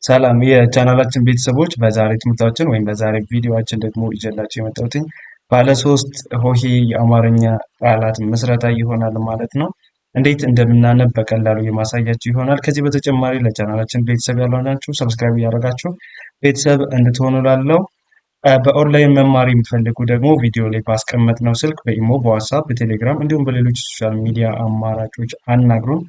ሰላም የቻናላችን ቤተሰቦች በዛሬ ትምህርታችን ወይም በዛሬ ቪዲዮአችን ደግሞ ይዤላችሁ የመጣሁት ባለ ሶስት ሆሄ የአማርኛ ቃላት ምስረታ ይሆናል ማለት ነው። እንዴት እንደምናነብ በቀላሉ የማሳያችሁ ይሆናል። ከዚህ በተጨማሪ ለቻናላችን ቤተሰብ ያልሆናችሁ ሰብስክራይብ እያደረጋችሁ ቤተሰብ እንድትሆኑ ላለው በኦንላይን መማር የሚፈልጉ ደግሞ ቪዲዮ ላይ ባስቀመጥነው ስልክ በኢሞ፣ በዋትስአፕ፣ በቴሌግራም እንዲሁም በሌሎች ሶሻል ሚዲያ አማራጮች አናግሩን።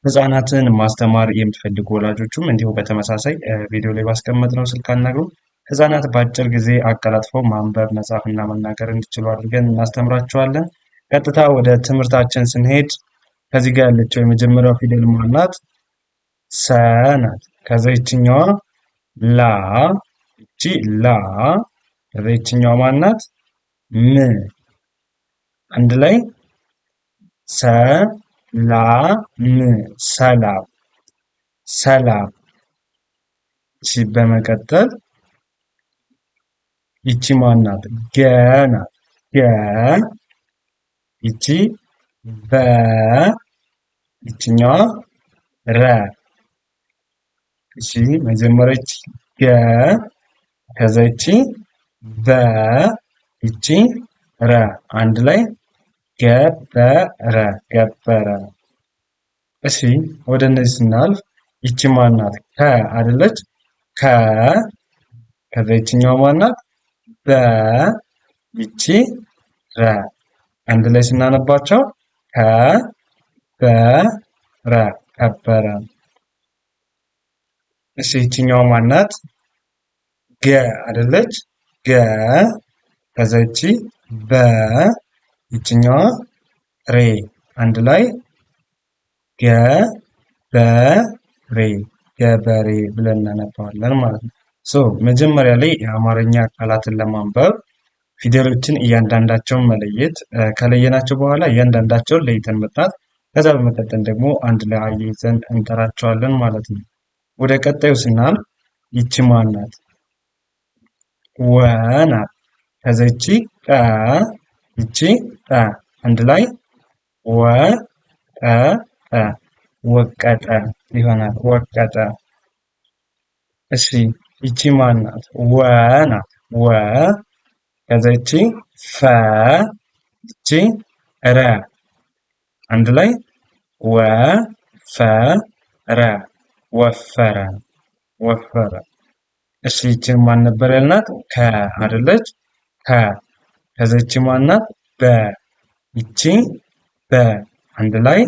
ህፃናትን ማስተማር የምትፈልጉ ወላጆችም እንዲሁ በተመሳሳይ ቪዲዮ ላይ ባስቀመጥነው ስልክ አናግሩ። ህፃናት በአጭር ጊዜ አቀላጥፈው ማንበብ መጻፍና መናገር እንዲችሉ አድርገን እናስተምራቸዋለን። ቀጥታ ወደ ትምህርታችን ስንሄድ ከዚህ ጋር ያለችው የመጀመሪያው ፊደል ማናት? ሰ ናት። ከዛ ይችኛዋ ላ፣ ይቺ ላ። ከዛ ይችኛዋ ማናት? ም። አንድ ላይ ሰላም፣ ሰላም፣ ሰላም። እሺ በመቀጠል ይቺ ማናት? ገ ናት። ገ። ይቺ በ፣ ይችኛዋ ረ። እሺ መጀመሪያ ይቺ ገ፣ ከዛ ይቺ በ፣ ይቺ ረ። አንድ ላይ ገበረ፣ ገበረ። እሺ ወደ እነዚህ ስናልፍ ይቺ ማናት? ከ አይደለች? ከ። ከዛ ይችኛው ማናት? በ፣ ይቺ ረ። አንድ ላይ ስናነባቸው ከበረ፣ ከበረ። እሺ ይችኛው ማናት? ገ አይደለች? ገ። ከዛ ይቺ በ፣ ይችኛዋ ሬ። አንድ ላይ ገበሬ፣ ገበሬ ብለን እናነባዋለን ማለት ነው። መጀመሪያ ላይ የአማርኛ ቃላትን ለማንበብ ፊደሎችን እያንዳንዳቸውን መለየት፣ ከለየናቸው በኋላ እያንዳንዳቸውን ለይተን መጥራት፣ ከዛ በመቀጠል ደግሞ አንድ ላይ አያይዘን እንጠራቸዋለን ማለት ነው። ወደ ቀጣዩ ስናልፍ ይቺ ማን ናት? ወ ናት። ከዛ ይቺ ቀ፣ ይቺ ጠ። አንድ ላይ ወቀጠ፣ ወቀጠ ይሆናል። ወቀጠ። እሺ ይቺ ማን ናት? ወ ናት። ወ። ከዛ ይቺ ፈ፣ ይቺ ረ። አንድ ላይ ወፈረ፣ ወፈረ፣ ወፈረ። እሺ ይቺን ማን ነበር ያልናት? ከ አይደለች? ከ። ከዛ ይቺ ማን ናት? በ። ይቺ በ። አንድ ላይ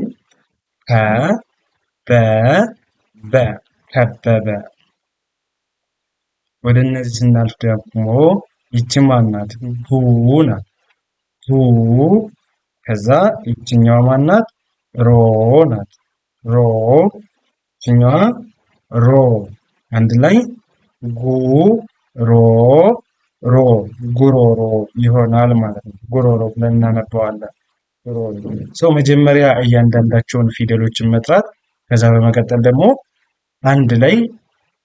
ከበበ፣ ከበበ። ወደ እነዚህ ስናልፍ ደግሞ ይቺ ማን ናት? ቡ ናት። ቡ። ከዛ ይችኛዋ ማን ናት? ሮ ናት። ሮ። ይችኛዋ ሮ። አንድ ላይ ጉሮሮ፣ ጉሮሮ ይሆናል ማለት ነው። ጉሮሮ ብለን እናነበዋለን። መጀመሪያ እያንዳንዳቸውን ፊደሎችን መጥራት፣ ከዛ በመቀጠል ደግሞ አንድ ላይ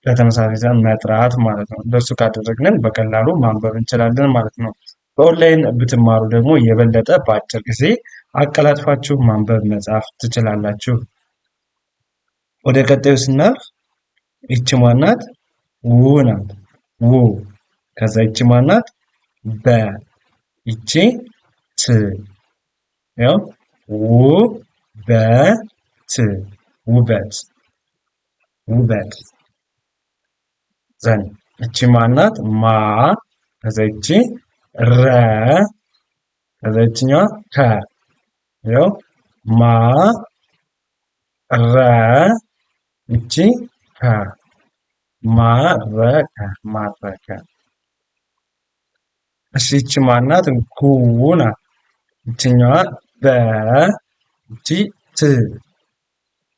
በተመሳሳይ ሰዓት መጥራት ማለት ነው። እንደሱ ካደረግን በቀላሉ ማንበብ እንችላለን ማለት ነው። በኦንላይን ብትማሩ ደግሞ የበለጠ በአጭር ጊዜ አቀላጥፋችሁ ማንበብ መጻፍ ትችላላችሁ። ወደ ቀጣዩ ስናልፍ ይቺ ማናት? ው ናት። ው። ከዛ ይቺ ማናት? በ። ይቺ ት። ያው ውበት፣ ውበት፣ ውበት። ዘን እቺ ማናት? ማ። ከዛ ይቺ ረ። ከዛ ይችኛዋ ከ። ያው ማ ረ፣ ይቺ ከ። ማረከ፣ ማረከ። እሺ ይቺ ማናት? ጉ ናት። ይችኛዋ በ፣ ይቺ ት።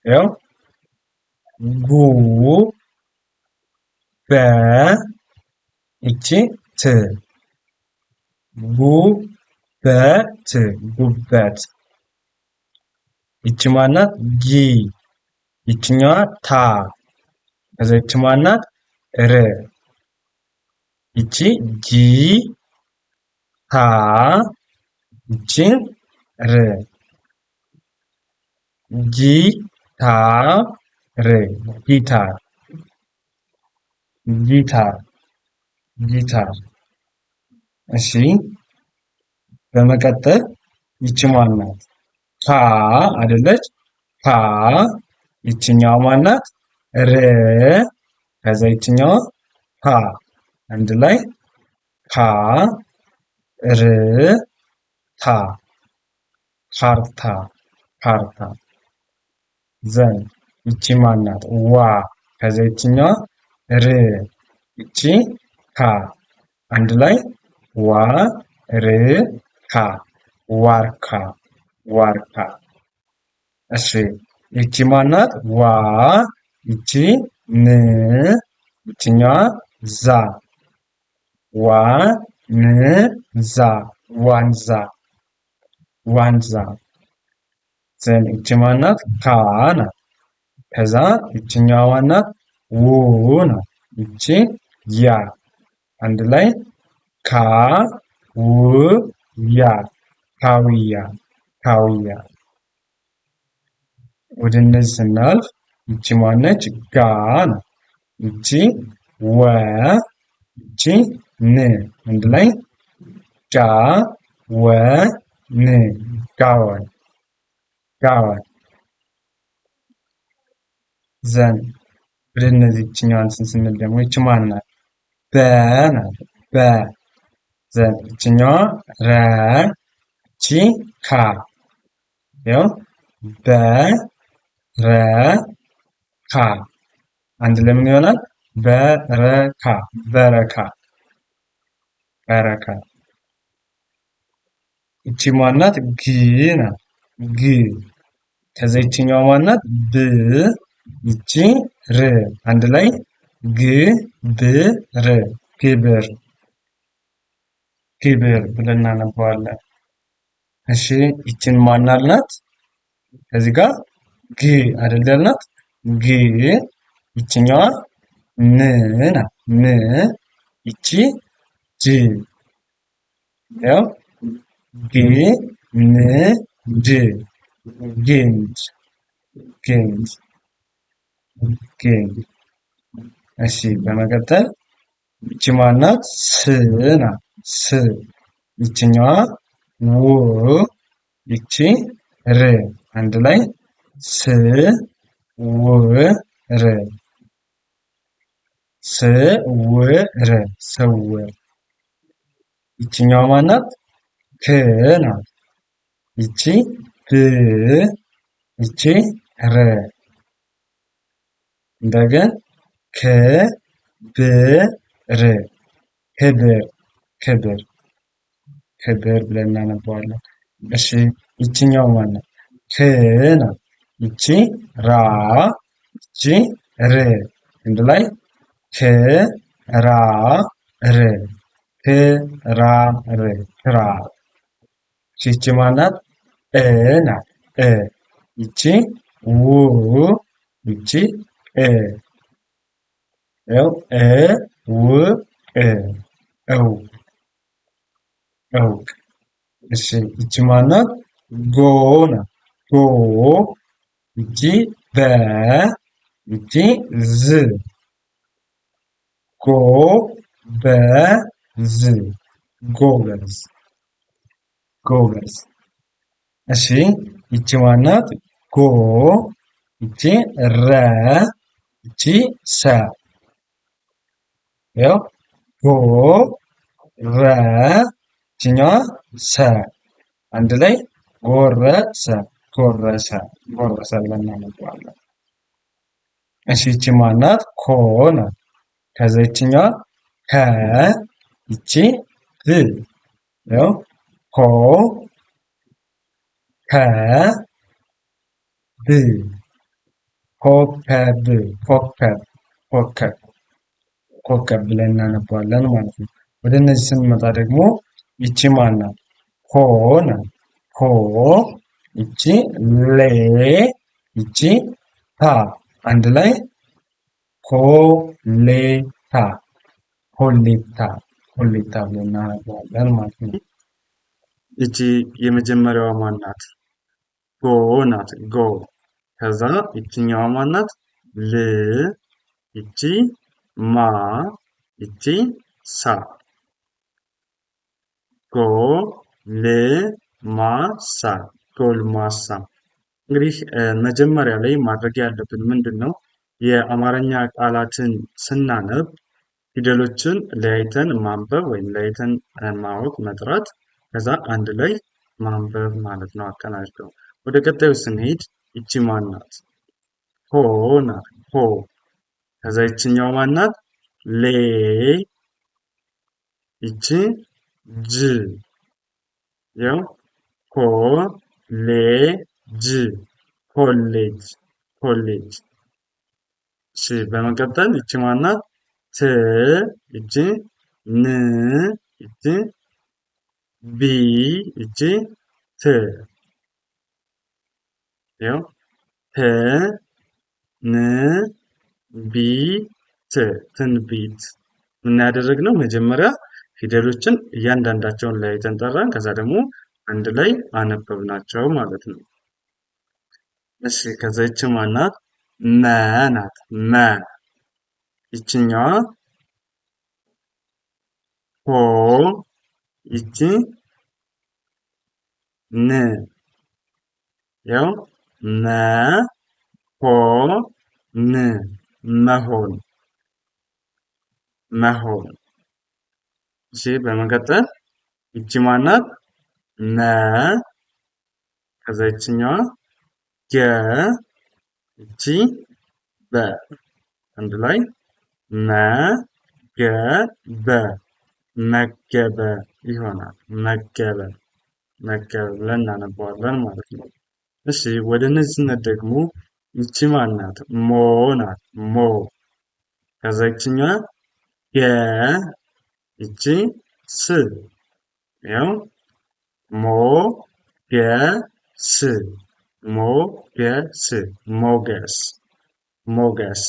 ያው ጉ በ፣ ይቺ ት። ጉበት፣ ጉበት። ይቺ ማናት? ጊ። ይችኛዋ ታ። ከዛ ይቺ ማናት? ር። ይቺ ጂ ታ፣ ይቺ ር። ጊታር፣ ጊታር። ጊታር ጊታር። እሺ በመቀጠል ይቺ ማን ናት? ካ አይደለች? ካ ይችኛዋ ማን ናት? ር ከዛ ይችኛዋ ካ አንድ ላይ ካ ር ታ ካርታ ካርታ። ዘን ይቺ ማን ናት? ዋ ከዛ ይችኛዋ ር ይቺ ካ አንድ ላይ ዋ ር ካ ዋርካ ዋርካ። እሺ ይቺ ማን ናት? ዋ ይቺ ን ይችኛዋ ዛ ዋ ን ዛ ዋንዛ ዋንዛ። ዘን ይቺ ማን ናት? ካ ናት። ከዛ ይችኛዋ ማን ናት? ው ናት። ይቺ ያ አንድ ላይ ካ ው ያ ካውያ ካውያ። ወደ እነዚህ ስናልፍ ይቺ ማነች? ጋ ናት። ይቺ ወ ይቺ ን አንድ ላይ ጋ ወ ን ጋወን ጋወን። ዘን ወደ እነዚህ ይችኛዋን ስንል ደግሞ ይቺ ማን ናት? በ ናት። በ ዘን ይችኛዋ ረ ይቺ ካ ያው በ ረ ካ አንድ ለምን ይሆናል? በረካ በረካ በረካ። ይቺ ማናት? ግ ናት። ግ ከዛ ይችኛዋ ማናት? ብ ይቺ ር አንድ ላይ ግ ብ ር ግብር ግብር ብለን እናነባዋለን። እሺ ይችን ማናልናት? ከዚህ ጋር ግ አይደል ያልናት? ግ ይችኛዋ ን ናት። ን ይቺ ጅ ያው ግ ን ጅ ግንድ ግንድ ግንድ። እሺ በመቀጠል ይቺ ማናት? ስ ናት። ስ ይችኛዋ ው ይቺ ር አንድ ላይ ስ ው ር ስ ው ር ስውር። ይችኛዋ ማናት? ክ ናት። ይቺ ብ ይቺ ር እንደገን ክ ብ ር ክብር ክብር ክብር ብለን እናነባዋለን። እሺ ይችኛው ማናት? ክ ናት። ይቺ ራ ይቺ ር አንድ ላይ ክ ራ ር ክራር ክራር። ይቺ ማናት? እ ናት። እ ይቺ ው ይቺ እ ያው እ ው እ እውቅ እውቅ። እሺ ይቺ ማናት? ጎ ናት። ጎ ይቺ በ ይቺ ዝ ጎ በ ዝ ጎበዝ ጎበዝ። እሺ ይቺ ማናት? ጎ ይቺ ረ ይቺ ሰ ያው ጎ ረ ይችኛዋ ሰ አንድ ላይ ጎረሰ ጎረሰ ጎረሰ ብለን እናነባዋለን። እሺ ይቺ ማናት? ኮ ናት። ከዛ ይችኛዋ ከ ይቺ ብ ያው ኮ ከ ብ ኮከብ ኮከብ ኮከብ ኮከብ ብለን እናነባዋለን ማለት ነው። ወደ እነዚህ ስንመጣ ደግሞ ይቺ ማናት? ሆ ናት። ሆ ይቺ ሌ ይቺ ታ አንድ ላይ ኮሌታ ኮሌታ ኮሌታ ብለን እናነባዋለን ማለት ነው። ይቺ የመጀመሪያዋ ማናት? ጎ ናት። ጎ ከዛ ይችኛዋ ማናት? ል ይቺ ማ ይቺ ሳ ጎ ል ማ ሳ ጎልማሳ። እንግዲህ መጀመሪያ ላይ ማድረግ ያለብን ምንድን ነው? የአማርኛ ቃላትን ስናነብ ፊደሎችን ለያይተን ማንበብ ወይም ለያይተን ማወቅ መጥራት፣ ከዛ አንድ ላይ ማንበብ ማለት ነው አቀናጅተው። ወደ ቀጣዩ ስንሄድ ይቺ ማን ናት? ሆ ናት። ሆ። ከዛ ይችኛው ማን ናት? ሌ። ይቺ ጅ። ያው ኮ ሌ ጅ ኮሌጅ ኮሌጅ። እሺ በመቀጠል ይቺ ማን ናት? ት። ይቺ ን። ይቺ ቢ። ይቺ ት። ያው ት ን ቢ ት ትንቢት። ምን ያደረግነው መጀመሪያ ፊደሎችን እያንዳንዳቸውን ለያይተን ጠራን፣ ከዛ ደግሞ አንድ ላይ አነበብናቸው ማለት ነው። እሺ ከዛ ይቺ ማን ናት? መ ናት። መ። ይችኛዋ ሆ። ይቺ ን። ያው መ ሆ ን መሆን መሆን። እሺ በመቀጠል ይቺ ማን ናት? መ። ከዛ ይችኛዋ ገ። ይቺ በ። አንድ ላይ መ ገ በ መገበ ይሆናል። መገበ መገበ ብለን እናነባዋለን ማለት ነው። እሺ ወደ እነዚህ ስንሄድ ደግሞ ይቺ ማን ናት? ሞ ናት። ሞ። ከዛ ይችኛዋ ገ። ይቺ ስ። ያው ሞ ገ ስ ሞ ገ ስ ሞገስ ሞገስ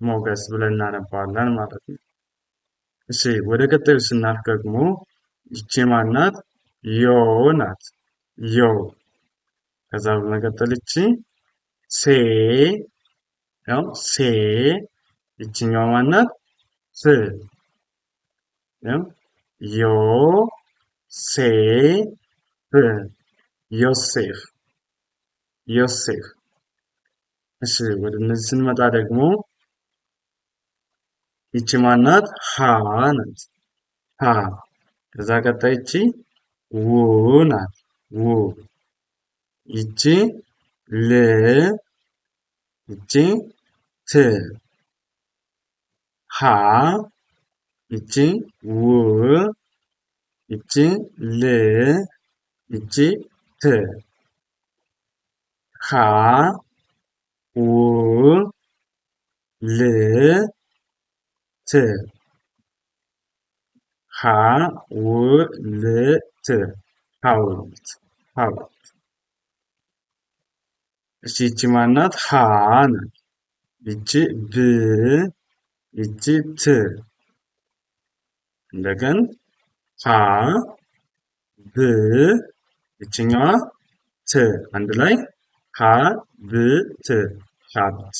ሞገስ ብለን እናነባዋለን ማለት ነው። እሺ ወደ ቀጣዩ ስናልፍ ደግሞ ይቺ ማን ናት? ዮ ናት። ዮ። ከዛ በመቀጠል ይቺ ሴ። ያው ሴ። ይችኛዋ ማን ናት? ስ። ያው ዮ ሴ ፍ ዮሴፍ ዮሴፍ። እሺ ወደ እነዚህ ስንመጣ ደግሞ ይቺ ማን ናት? ሀ ናት። ሀ። ከዛ ቀጣይ ይቺ ው ናት። ው። ይቺ ል። ይቺ ት። ሀ። ይቺ ው። ይቺ ል። ይቺ ት። ሀ ው ል ት። ሀ ው ል ት ሐውልት ሐውልት። እሺ ይቺ ማን ናት? ሀ ናት። ይቺ ብ። ይቺ ት። እንደገን ሀ ብ። ይችኛዋ ት። አንድ ላይ ሀ ብ ት ሀብት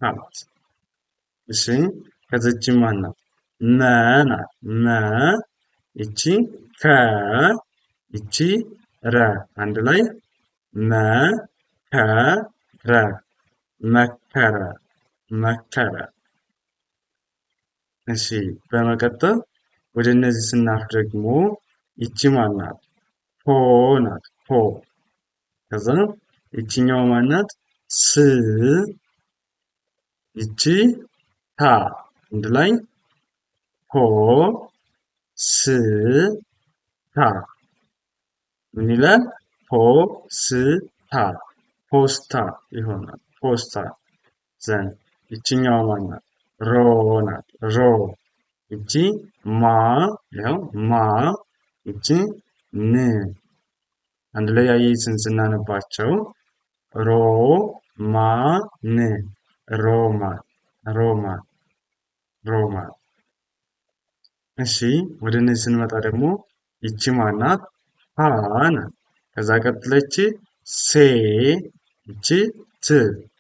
ሀብት። እሺ ከዚች ማን ናት? መ ናት። መ። ይቺ ከ። ይቺ ረ። አንድ ላይ መ ከ ረ መከረ መከረ። እሺ በመቀጠል ወደ እነዚህ ስናልፍ ደግሞ ይቺ ማን ናት? ሆ ናት። ሆ። ከዛ ይቺኛው ማን ናት? ስ። ይቺ ታ። አንድ ላይ ሆ ስ ታ ምን ይላል? ሆ ስ ታ ፖስታ ይሆናል። ፖስታ ዘንድ። ይችኛዋ ማን ናት? ሮ ናት። ሮ። ይቺ ማ። ያው ማ። ይቺ ን። አንድ ላይ አያይዘን ስናነባቸው ሮ ማ ን ሮማን ሮማን ሮማን። እሺ ወደ እነዚህ ስንመጣ ደግሞ ይቺ ማን ናት? ሀ ናት። ከዛ ቀጥለች ሴ። ይቺ ት።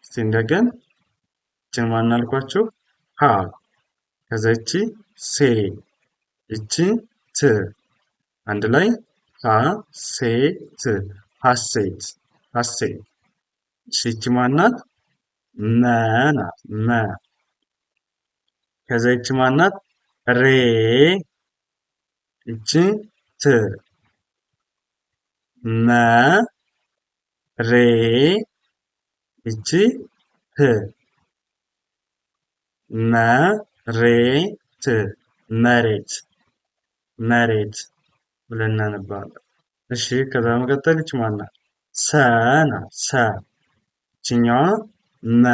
እስቲ እንደገን ይቺን ማን አልኳችሁ? ሀ። ከዛ ይቺ ሴ ይቺ ት አንድ ላይ ሀሴት ሀሴት ሀሴት። እሺ ይቺ ማናት? መ ናት መ። ከዛ ይቺ ማናት? ሬ ይቺ ት መ ሬ ይቺ ት መ ሬ ት መሬት መሬት ብለን እናነባለን። እሺ ከዛ በመቀጠል ይቺ ማናት? ሰ ናት ሰ ይቺኛዋ መ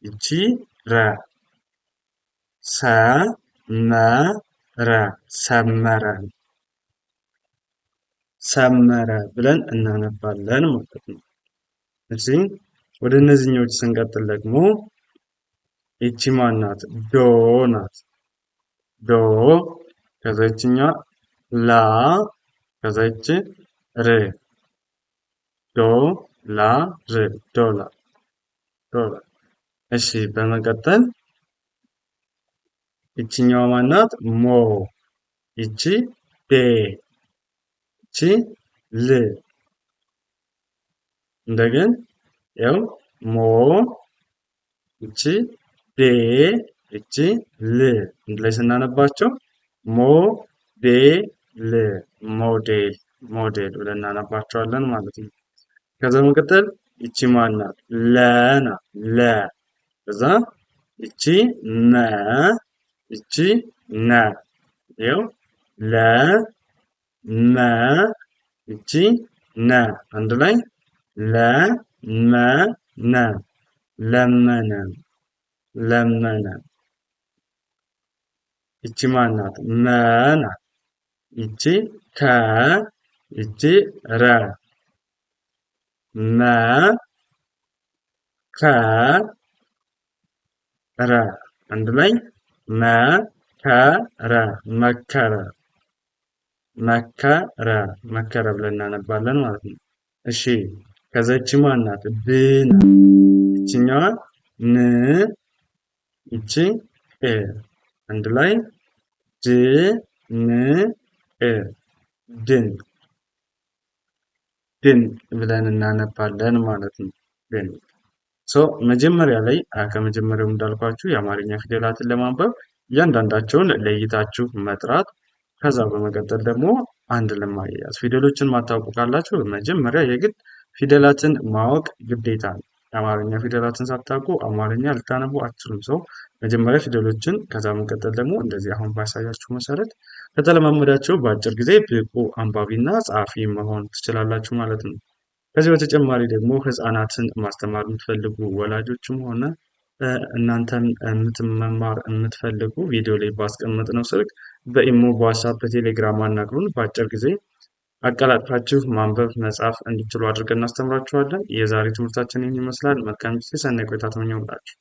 ይቺ ረ ሰ መ ረ ሰመረ ሰመረ ብለን እናነባለን ማለት ነው። እሺ ወደ እነዚህኞች ስንቀጥል ደግሞ ይቺ ማናት? ዶ ናት ዶ ከዛ ይቺኛዋ ላ ከዛ ይቺ ር ዶ ላ ር ዶላር ዶላር። እሺ በመቀጠል ይቺኛዋ ማናት? ሞ ይቺ ዴ ይቺ ል እንደገን ያው ሞ ይቺ ዴ ይቺ ል አንድ ላይ ስናነባቸው ሞ ዴ ል ሞዴል ሞዴል ብለን እናነባቸዋለን ማለት ነው። ከዛ በመቀጠል ይቺ ማናት? ለ ናት ለ ከዛ ይቺ መ ይቺ ነ ይኸው ለ መ ይቺ ነ አንድ ላይ ለ መ ነ ለመነ ለመነ። ይቺ ማናት? መ ናት ይቺ ከ ይቺ ረ መ ከ ረ አንድ ላይ መከረ መከረ መከረ መከረ ብለን እናነባለን ማለት ነው። እሺ ከዛ ይቺ ማናት? ብ ናት ይቺኛዋ ን ይቺ እ አንድ ላይ ድ ን እ ድንቅ ድንቅ ብለን እናነባለን ማለት ነው። ድንቅ መጀመሪያ ላይ ከመጀመሪያው እንዳልኳችሁ የአማርኛ ፊደላትን ለማንበብ እያንዳንዳቸውን ለይታችሁ መጥራት ከዛ በመቀጠል ደግሞ አንድ ለማያያዝ ፊደሎችን ማታውቁ ካላችሁ መጀመሪያ የግድ ፊደላትን ማወቅ ግዴታ ነው። የአማርኛ ፊደላትን ሳታውቁ አማርኛ ልታነቡ አትችሉም። መጀመሪያ ፊደሎችን ከዛ በመቀጠል ደግሞ እንደዚህ አሁን ባሳያችሁ መሰረት ከተለማመዳችሁ በአጭር ጊዜ ብቁ አንባቢና ጸሐፊ መሆን ትችላላችሁ ማለት ነው። ከዚህ በተጨማሪ ደግሞ ህፃናትን ማስተማር የምትፈልጉ ወላጆችም ሆነ እናንተም መማር የምትፈልጉ ቪዲዮ ላይ ባስቀመጥነው ስልክ በኢሞ፣ በዋትስአፕ፣ በቴሌግራም አናግሩን። በአጭር ጊዜ አቀላጥፋችሁ ማንበብ መጻፍ እንዲችሉ አድርገን እናስተምራችኋለን። የዛሬ ትምህርታችን ይህን ይመስላል። መልካም ጊዜ፣ ሰናይ ቆይታ ተመኘሁላችሁ።